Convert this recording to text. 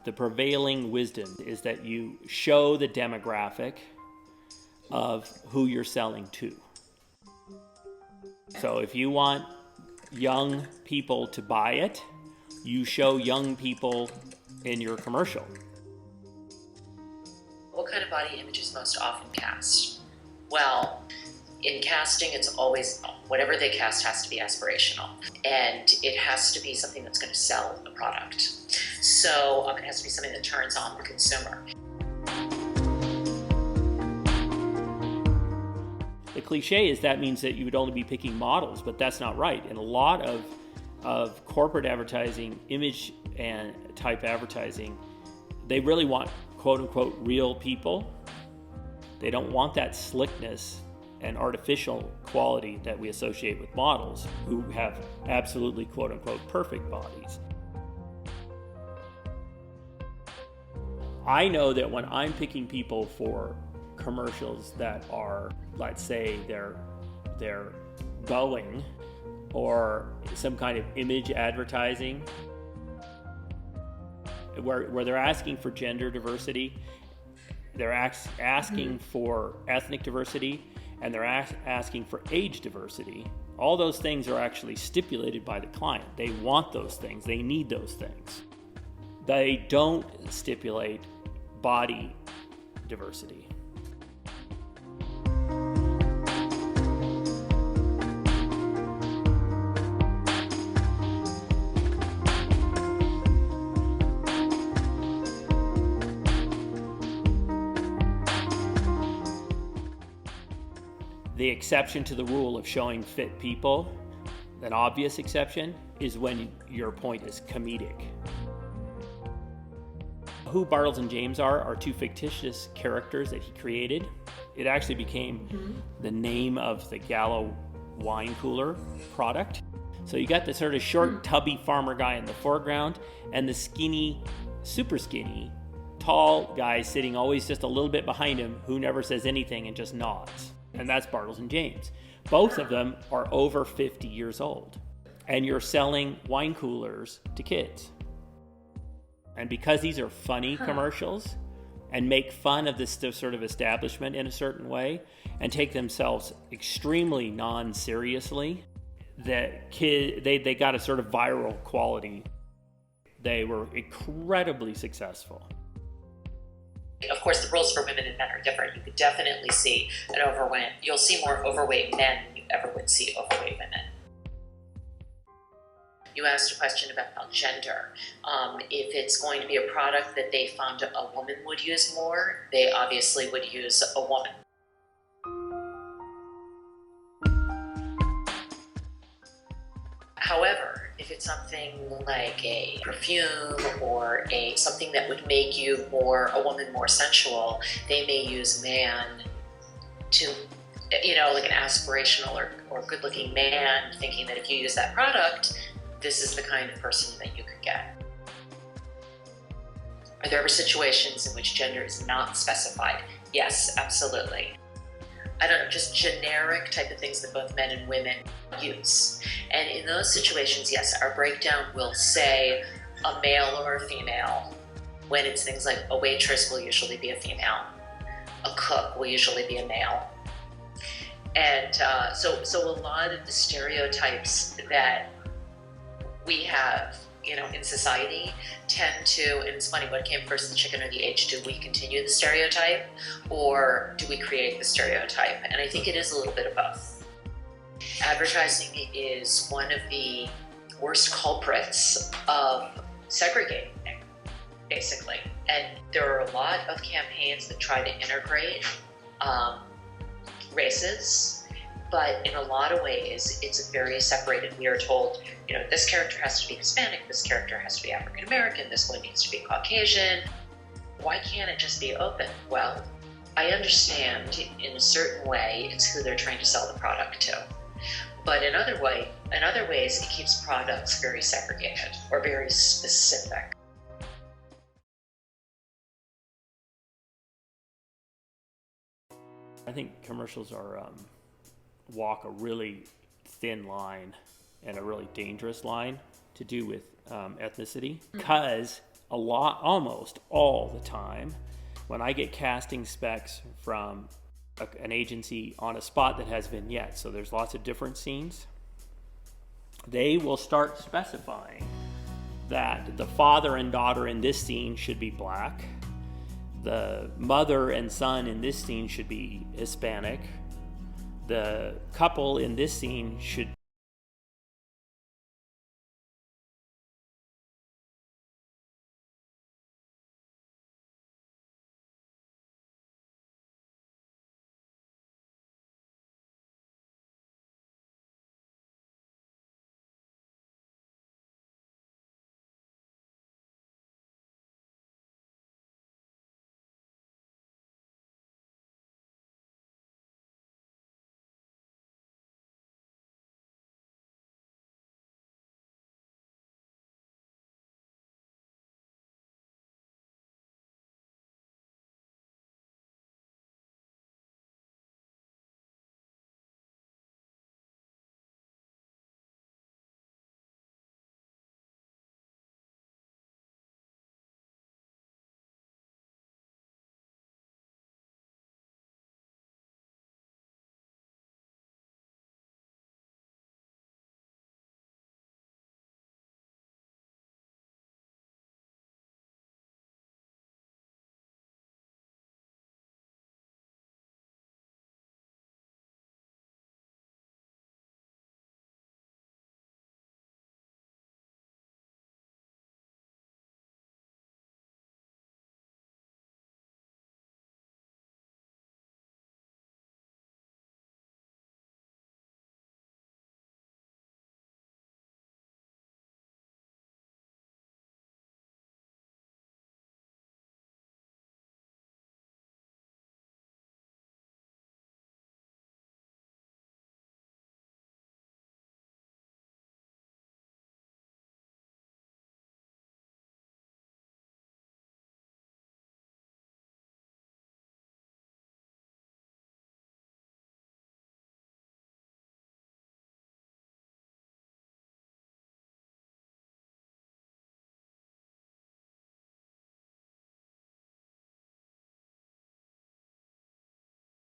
the prevailing wisdom is that you show the demographic of who you're selling to. So if you want young people to buy it, you show young people in your commercial. What kind of body image is most often cast? Well, in casting, it's always whatever they cast has to be aspirational, and it has to be something that's going to sell a product. So it has to be something that turns on the consumer. The cliche is that means that you would only be picking models, but that's not right. In a lot of corporate advertising, image and type advertising, they really want quote unquote real people. They don't want that slickness and artificial quality that we associate with models who have absolutely quote unquote perfect bodies. I know that when I'm picking people for commercials that are, let's say, they're going or some kind of image advertising where they're asking for gender diversity, they're asking for ethnic diversity, and they're asking for age diversity. All those things are actually stipulated by the client. They want those things. They need those things. They don't stipulate body diversity. The exception to the rule of showing fit people, an obvious exception, is when your point is comedic. Who Bartles and James are two fictitious characters that he created. It actually became the name of the Gallo wine cooler product. So you got the sort of short, tubby farmer guy in the foreground and the skinny, super skinny, tall guy sitting always just a little bit behind him who never says anything and just nods. And that's Bartles and James. Both of them are over 50 years old. And you're selling wine coolers to kids. And because these are funny commercials and make fun of this sort of establishment in a certain way and take themselves extremely non-seriously, they got a sort of viral quality. They were incredibly successful. Of course, the roles for women and men are different. You could definitely see you'll see more overweight men than you ever would see overweight women. You asked a question about gender. If it's going to be a product that they found a woman would use more, they obviously would use a woman. However, if it's something like a perfume or something that would make a woman more sensual, they may use man to, like an aspirational or good-looking man, thinking that if you use that product, this is the kind of person that you could get. Are there ever situations in which gender is not specified? Yes, absolutely. I don't know, just generic type of things that both men and women use. And in those situations, yes, our breakdown will say a male or a female. When it's things like a waitress will usually be a female. A cook will usually be a male. And so a lot of the stereotypes that we have, in society tend to, and it's funny, what came first, the chicken or the egg? Do we continue the stereotype or do we create the stereotype? And I think it is a little bit of both. Advertising is one of the worst culprits of segregating, basically. And there are a lot of campaigns that try to integrate races, but in a lot of ways, it's very separated. We are told, this character has to be Hispanic, this character has to be African American, this one needs to be Caucasian. Why can't it just be open? Well, I understand in a certain way it's who they're trying to sell the product to. But in other ways, it keeps products very segregated or very specific. I think commercials walk a really thin line and a really dangerous line to do with ethnicity, because almost all the time, when I get casting specs from an agency on a spot that has vignettes, so there's lots of different scenes, they will start specifying that the father and daughter in this scene should be black, the mother and son in this scene should be Hispanic, the couple in this scene should